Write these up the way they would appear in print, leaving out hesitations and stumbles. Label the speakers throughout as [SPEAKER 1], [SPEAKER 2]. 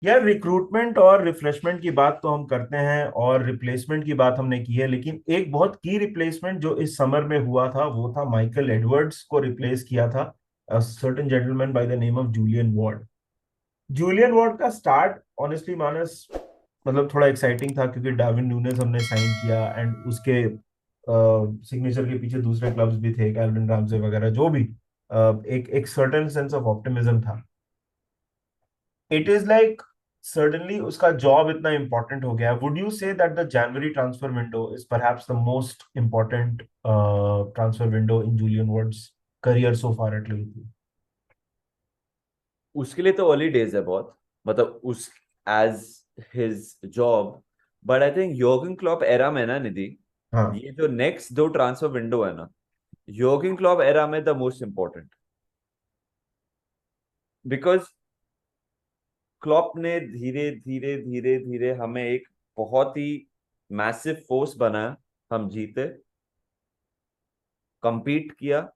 [SPEAKER 1] यार रिक्रूटमेंट और रिफ्रेशमेंट की बात तो हम करते हैं और रिप्लेसमेंट की बात हमने की है, लेकिन एक बहुत की रिप्लेसमेंट जो इस समर में हुआ था वो था माइकल एडवर्ड्स को रिप्लेस किया था certain gentleman by the name of Julian Ward. Julian Ward का स्टार्ट ऑनेस्टली मानस मतलब थोड़ा एक्साइटिंग था क्योंकि डार्विन नूनेज हमने साइन किया एंड उसके सिग्नेचर के पीछे दूसरे क्लब्स भी थे, कैल्विन रामसे वगैरह जो भी एक एक सर्टेन सेंस ऑफ ऑप्टिमिज्म था। इट इज लाइक सर्टेनली उसका जॉब इतना इंपॉर्टेंट हो गया। Would you say that the January transfer window is perhaps the most important transfer window in Julian Ward's career so far at Liverpool?
[SPEAKER 2] उसके लिए तो early days है बहुत, मतलब उस as his job. But I think Jurgen Klopp era में ना निधि,
[SPEAKER 1] हाँ।
[SPEAKER 2] ये जो नेक्स्ट दो ट्रांसफर विंडो है ना, योर्गन क्लॉप एरा में the most important. Because Klopp ने धीरे धीरे धीरे धीरे हमें एक बहुत ही मैसिव फोर्स बनाया, हम जीते, compete किया।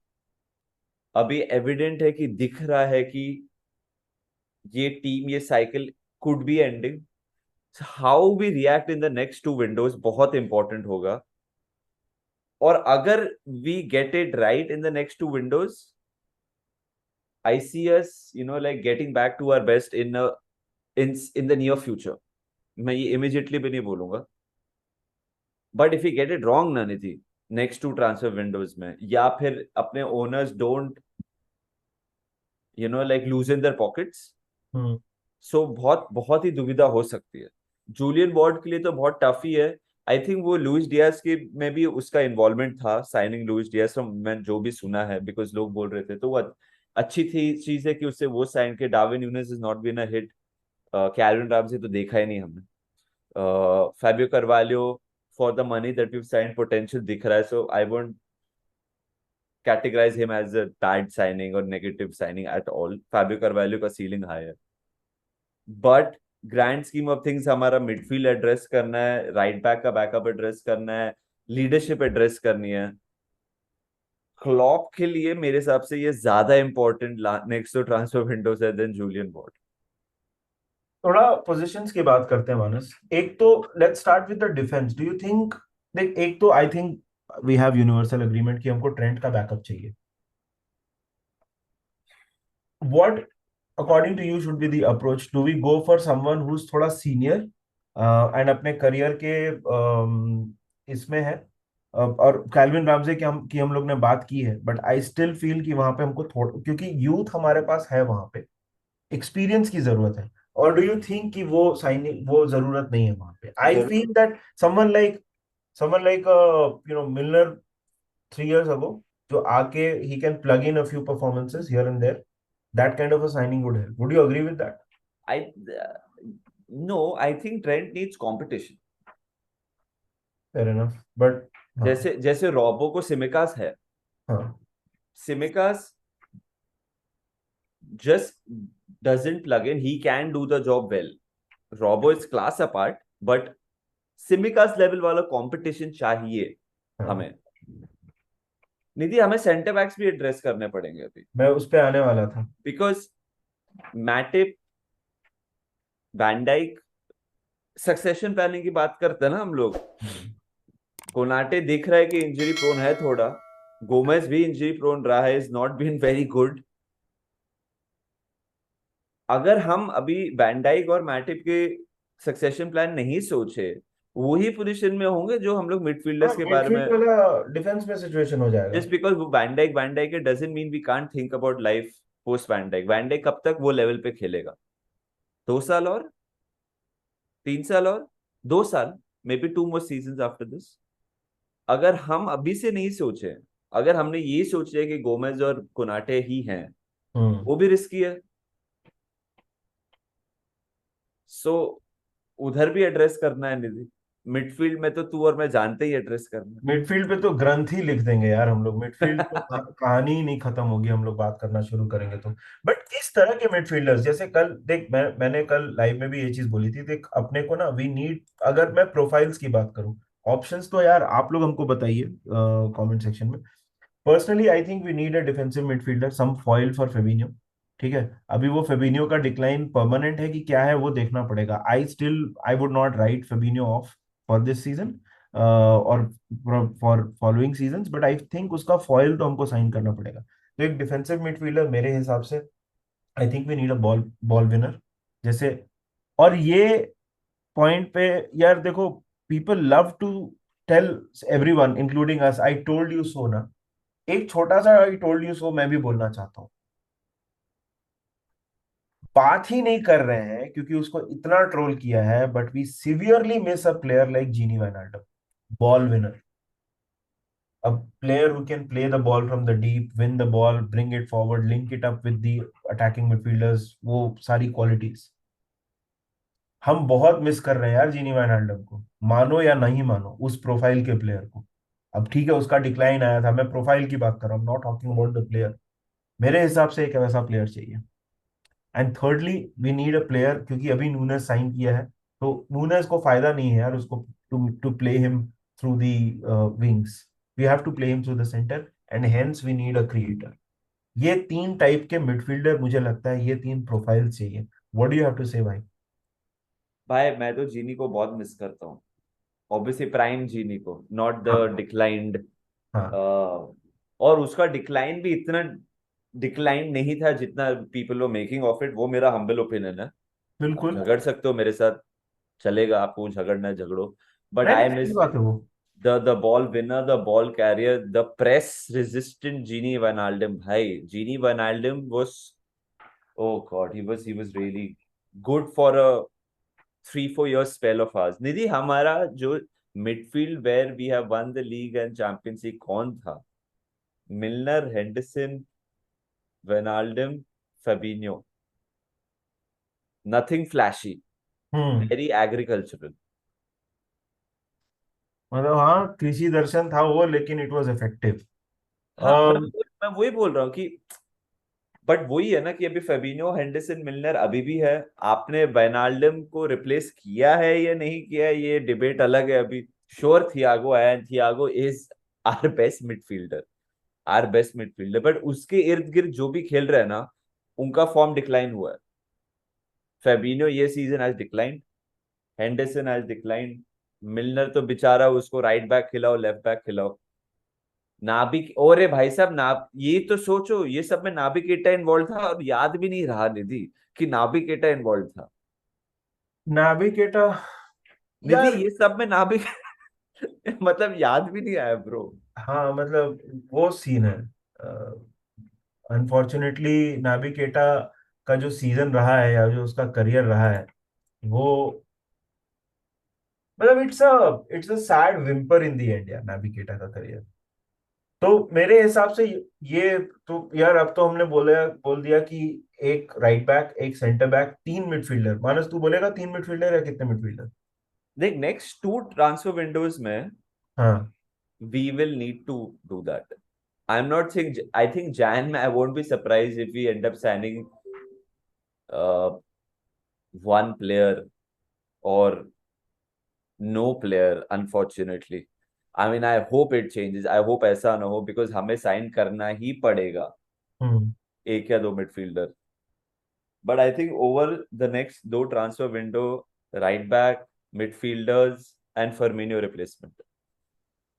[SPEAKER 2] अभी एविडेंट है कि दिख रहा है कि ये टीम, ये cycle could be ending. How we react in the next two windows बहुत इंपॉर्टेंट होगा। और अगर we get it right in the next two windows, I see us like getting back to our best in the near future. मैं ये immediately भी नहीं बोलूंगा, but if you get it wrong ना Nidhi, next two transfer windows में, या फिर अपने owners don't like lose in their pockets,
[SPEAKER 1] हम्म।
[SPEAKER 2] सो बहुत बहुत ही दुविधा हो सकती है। जूलियन वार्ड के लिए तो बहुत टफ ही है। आई थिंक वो लुइस डियाज के में भी उसका इन्वॉल्वमेंट था, साइनिंग लुइस डियाज from मैं जो भी सुना है, बिकॉज लोग बोल रहे थे, तो वो अच्छी थी चीज है कि उससे वो साइन के। Darwin Nunez is not been a hit. Calvin Ramsay तो देखा ही नहीं हमने। Fabio Carvalho, for the money that we sign, potential दिख रहा है, so I won't categorise him as a bad signing और negative signing at all. Fabio Carvalho का सीलिंग हाई है, but grand scheme of things हमारा midfield address करना है, right back का बैकअप एड्रेस करना है, लीडरशिप एड्रेस करनी है। क्लॉप के लिए मेरे हिसाब से ये ज्यादा important next two transfer windows है देन जूलियन वॉर्ड।
[SPEAKER 1] थोड़ा पोजीशंस की बात करते हैं मानस। एक तो let's start with the defence. Do you think, देख एक तो I think we have universal agreement कि हमको ट्रेंट का बैकअप चाहिए। What according to you should be the approach? Do we go for someone who is थोड़ा senior and अपने career के इसमें है? और कैल्विन रामजे की हम लोग ने बात की है, बट आई स्टिल फील कि वहां पे हमको थोड़ा, क्योंकि यूथ हमारे पास है वहां पे, एक्सपीरियंस की जरूरत है। और डू यू थिंक कि वो साइनिंग वो जरूरत नहीं है वहां पे? आई
[SPEAKER 2] जरूर।
[SPEAKER 1] Feel that someone like मिलनर 3 years ago जो आके he can plug in a few performances here and there, that kind of a signing would help. Would you agree with that?
[SPEAKER 2] I know, I think Trent needs competition.
[SPEAKER 1] Fair enough, but हाँ।
[SPEAKER 2] जैसे जैसे robo को सिमिकास है,
[SPEAKER 1] हाँ।
[SPEAKER 2] सिमिकास just doesn't plug in. He can do the job well. Robo is class apart, but सिमिकास level वाला competition चाहिए
[SPEAKER 1] हाँ।
[SPEAKER 2] हमें। निधि, हमें सेंटर बैक्स भी एड्रेस करने पड़ेंगे अभी,
[SPEAKER 1] मैं उस पे आने वाला था।
[SPEAKER 2] Because Matip, Van Dijk, succession planning की बात करते हैं ना हम लोग। कोनाटे दिख रहा है कि इंजरी प्रोन है थोड़ा, गोमेज भी इंजरी प्रोन रहा है, is not been very good. अगर हम अभी वैन डाइक और मैटिप के सक्सेशन प्लान नहीं सोचे, वही पोजीशन में होंगे जो हम लोग
[SPEAKER 1] हाँ,
[SPEAKER 2] मिडफील्डर्स के बारे में।
[SPEAKER 1] मिडफील्ड वाला डिफेंस में सिचुएशन हो जाएगा।
[SPEAKER 2] जस्ट बिकॉज वो वैन डाइक है doesn't mean we can't think about life post Van Dijk. Van Dijk कब तक वो लेवल पे खेलेगा? 2 साल और, 3 साल और, 2 साल, may be 2 more seasons after this. अगर हम अभी से नहीं सोचे, अगर हमने ये सोच लिया कि गोमेज और कोनाटे ही हैं,
[SPEAKER 1] हम्म।
[SPEAKER 2] वो भी रिस्की है। सो उधर भी एड्रेस करना है निधि। मिडफील्ड में तो तू और मैं जानते ही एड्रेस करना
[SPEAKER 1] मिडफील्ड पे तो ग्रंथ ही लिख देंगे यार हम लोग। मिडफील्ड तो कहानी ही नहीं खत्म होगी हम लोग बात करना शुरू करेंगे तो। बट किस तरह के मिडफील्डर्स? जैसे कल देख, मैंने कल लाइव में भी ये चीज बोली थी, देख अपने को ना वी नीड, अगर मैं प्रोफाइल्स की बात करूं, ऑप्शंस तो यार आप लोग हमको बताइए कमेंट सेक्शन में। Personally I think we need a defensive midfielder, some foil for Fabinho. ठीक है, अभी वो फेबिनियो का डिक्लाइन परमानेंट है कि क्या है वो देखना पड़ेगा। I would not write Fabinho off for this season और for following seasons, but I think उसका फॉइल तो हमको साइन करना पड़ेगा। तो एक डिफेंसिव मिडफील्डर मेरे हिसाब से, I think we need a ball ball winner जैसे। और ये पॉइंट पे यार देखो, people love to tell everyone including us I told you so ना। एक छोटा सा आई टोल्ड यू सो मैं भी बोलना चाहता हूँ। बात ही नहीं कर रहे हैं क्योंकि उसको इतना ट्रोल किया है, but we severely miss a player like Gini Wijnaldum, ball winner, a player who can play the ball from the deep, win the ball, bring it forward, link it up with the attacking midfielders, वो सारी qualities हम बहुत miss कर रहे हैं यार जीनी वाइनल्डम को, मानो या नहीं मानो उस प्रोफाइल के प्लेयर को। अब ठीक है उसका डिक्लाइन आया था, मैं प्रोफाइल की बात कर रहा हूँ, not talking about the player. मेरे हिसाब से एक वैसा प्लेयर चाहिए। And thirdly we need a player, क्योंकि अभी नूनेस साइन किया है, तो नूनेस को फायदा नहीं है यार उसको to to play him through the wings, we have to play him through the centre, and hence we need a creator. ये तीन टाइप के मिडफील्डर मुझे लगता है, ये तीन प्रोफाइल चाहिए। What do you have to say भाई?
[SPEAKER 2] भाई मैं तो जीनी को बहुत मिस करता हूँ, ऑब्वियसली प्राइम जीनी को, नॉट द
[SPEAKER 1] हाँ
[SPEAKER 2] डिक्लाइंड।
[SPEAKER 1] हाँ
[SPEAKER 2] और उसका डिक्लाइन भी इतना डिक्लाइन नहीं था जितना people were making of it, वो मेरा हम्बल ओपिनियन है। आप
[SPEAKER 1] बिल्कुल।
[SPEAKER 2] झगड़ सकते हो मेरे साथ, चलेगा, आपको झगड़ना है झगड़ो, बट
[SPEAKER 1] नहीं
[SPEAKER 2] आई
[SPEAKER 1] नहीं, सही
[SPEAKER 2] मिस
[SPEAKER 1] बात है वो।
[SPEAKER 2] the ball winner, the ball carrier, the press resistant Gini Wijnaldum. Bhai, Gini Wijnaldum was, oh God, he was really good for a 3-4 year spell of ours. निधि, हमारा जो midfield where we have won the league and Champions League कौन था? मिलनर, Henderson, Wijnaldum, Fabinho. Nothing flashy,
[SPEAKER 1] हम्म।
[SPEAKER 2] very agricultural.
[SPEAKER 1] मतलब हाँ, कृषि दर्शन था वो, लेकिन इट वाज इफेक्टिव।
[SPEAKER 2] हाँ, मैं वही बोल रहा हूँ कि, बट वही है ना कि अभी फेबिनो, हेंडरसन, मिलनर अभी भी है। आपने वाइनाल्डम को रिप्लेस किया है या नहीं किया है, ये डिबेट अलग है अभी। श्योर, थियागो आया, Thiago is our best midfielder, our best midfielder, but उसके इर्द गिर्द जो भी खेल रहे हैं ना, उनका फॉर्म डिक्लाइन हुआ है। फेबिनो ये सीजन आज डिक्लाइन, हेंडरसन आज डिक्लाइन, मिलनर तो बेचारा, उसको राइट बैक खिलाओ, लेफ्ट बैक खिलाओ। नाभिक, और भाई साहब, ये तो सोचो, ये सब में नाभिकेटा इन्वॉल्व था और याद भी नहीं रहा निधि कि नाभिकेटा इन्वॉल्व था।
[SPEAKER 1] नाविगेटा
[SPEAKER 2] निधि,
[SPEAKER 1] यार।
[SPEAKER 2] ये सब में नाभिक मतलब याद भी नहीं आया ब्रो।
[SPEAKER 1] हाँ मतलब वो सीन है, अनफॉर्चुनेटली नाविगेटा का जो सीजन रहा है या जो उसका करियर रहा है वो, मतलब it's a sad whimper in the end यार, नाविगेटा का करियर। तो मेरे हिसाब से ये तो यार, अब तो हमने बोल दिया कि एक राइट बैक, एक सेंटर बैक, तीन मिडफील्डर। मानस तू बोलेगा तीन मिडफील्डर या कितने मिडफील्डर?
[SPEAKER 2] देख, नेक्स्ट 2 ट्रांसफर विंडोज में
[SPEAKER 1] हाँ।
[SPEAKER 2] we will need to do that. I'm not saying, I think Jan, I won't be surprised if we end up signing uh, one player or no player, unfortunately. I mean, I hope it changes. I hope ऐसा ना हो, because हमें sign करना ही पड़ेगा
[SPEAKER 1] हम्म।
[SPEAKER 2] एक या दो midfielder. But I think over the next 2 transfer window, right back, midfielders and Firmino replacement,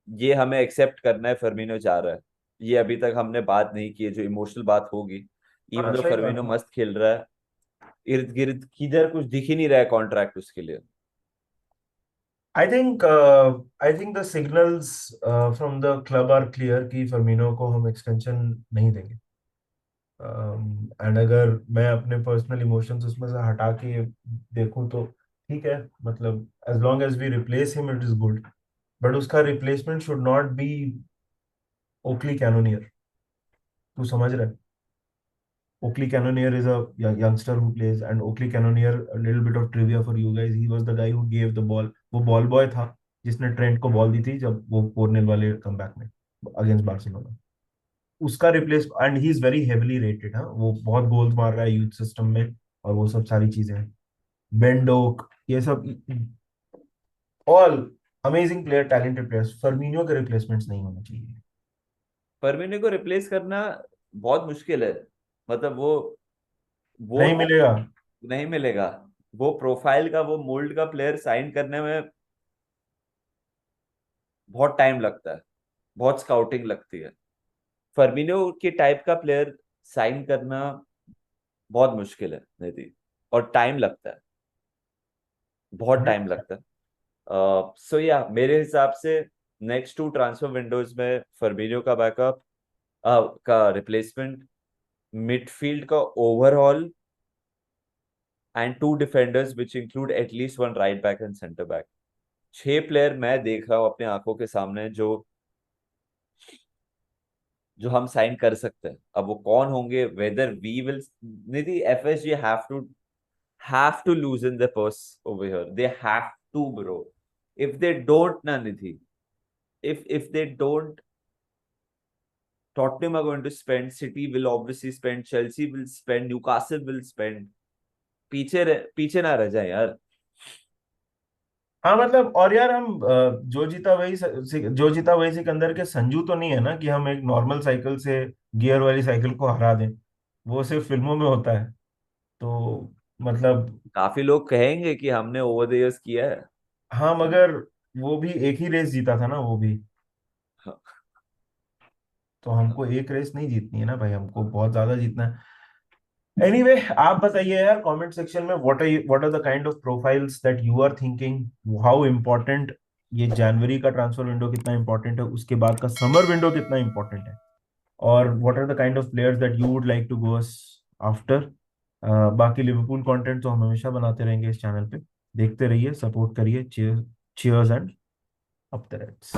[SPEAKER 2] ये हमें एक्सेप्ट करना है। फर्मिनो जा रहा है, ये अभी तक हमने बात नहीं की है, जो इमोशनल बात होगी।
[SPEAKER 1] हाँ
[SPEAKER 2] इवन दो
[SPEAKER 1] सही बात
[SPEAKER 2] फर्मिनो
[SPEAKER 1] है।
[SPEAKER 2] मस्त खेल रहा है, इर्द गिर्द किधर कुछ दिख ही नहीं रहा है कॉन्ट्रैक्ट उसके लिए।
[SPEAKER 1] I think the signals from the club are clear कि फर्मिनो को हम एक्सटेंशन नहीं देंगे। एंड अगर मैं अपने पर्सनल इमोशंस उसमें से हटा के देखूं तो ठीक है, मतलब as long as we replace him it is good, but उसका रिप्लेसमेंट शुड नॉट बी ओकली कैनोनियर। तू समझ रहा है? Oakley Cannonier is a youngster who plays, and Oakley Cannonier, a little bit of trivia for you guys, he was the guy who gave the ball, वो ball boy था जिसने Trent को बॉल दी थी जब वो 4-0 वाले कमबैक में against Barcelona. उसका replace, and he is very heavily rated. हाँ, वो बहुत गोल्स मार रहा है यूथ सिस्टम में, और वो सब सारी चीजें हैं। बेंडोक, ये सब all amazing player, talented players, Firmino के रिप्लेसमेंट्स नहीं होने चाहिए।
[SPEAKER 2] फर्मिनो को रिप्लेस करना बहुत मुश्किल है, मतलब वो वो
[SPEAKER 1] नहीं मिलेगा।
[SPEAKER 2] नहीं मिलेगा। वो प्रोफाइल का, वो मोल्ड का प्लेयर साइन करने में बहुत टाइम लगता है, बहुत स्काउटिंग लगती है। फर्मिनो के टाइप का प्लेयर साइन करना बहुत मुश्किल है निधि, और टाइम लगता है, बहुत टाइम लगता है। सो या मेरे हिसाब से नेक्स्ट टू ट्रांसफर विंडोज में फर्मिनो का बैकअप, का रिप्लेसमेंट, मिडफील्ड का overall, and two defenders which include at least one right back and centre back. 6 player मैं देख रहा हूँ अपने आंखों के सामने जो जो हम साइन कर सकते हैं। अब वो कौन होंगे, वेदर वी विल, निधि, FSG have to loosen their purse over here. They have to, bro. If they don't, na Nidhi, if they don't, Tottenham are going to spend, City will obviously spend, Chelsea will spend, Newcastle will spend. पीछे ना रह जाए यार।
[SPEAKER 1] हाँ मतलब, और यार हम जो जीता वही जो जीता वही सिकंदर के संजू तो नहीं है ना, कि हम एक नॉर्मल साइकिल से गियर वाली साइकिल को हरा दें। वो सिर्फ फिल्मों में होता है। तो मतलब,
[SPEAKER 2] काफी लोग कहेंगे कि हमने ओवर द इयर्स किया है।
[SPEAKER 1] हाँ मगर वो भी एक ही रेस जीता था ना वो भी। तो हमको एक रेस नहीं जीतनी है ना भाई, हमको बहुत ज्यादा जीतना है। एनीवे, आप बताइए यार कमेंट सेक्शन में, what are the kind of profiles that you are thinking, how important ये जनवरी का ट्रांसफर विंडो कितना इंपॉर्टेंट है, उसके बाद का समर विंडो कितना इंपॉर्टेंट है, और what are the kind of players that you would like to go after. बाकी लिवरपूल कंटेंट तो हम हमेशा बनाते रहेंगे इस चैनल पे। देखते रहिए, सपोर्ट करिए। Cheers and up the Reds.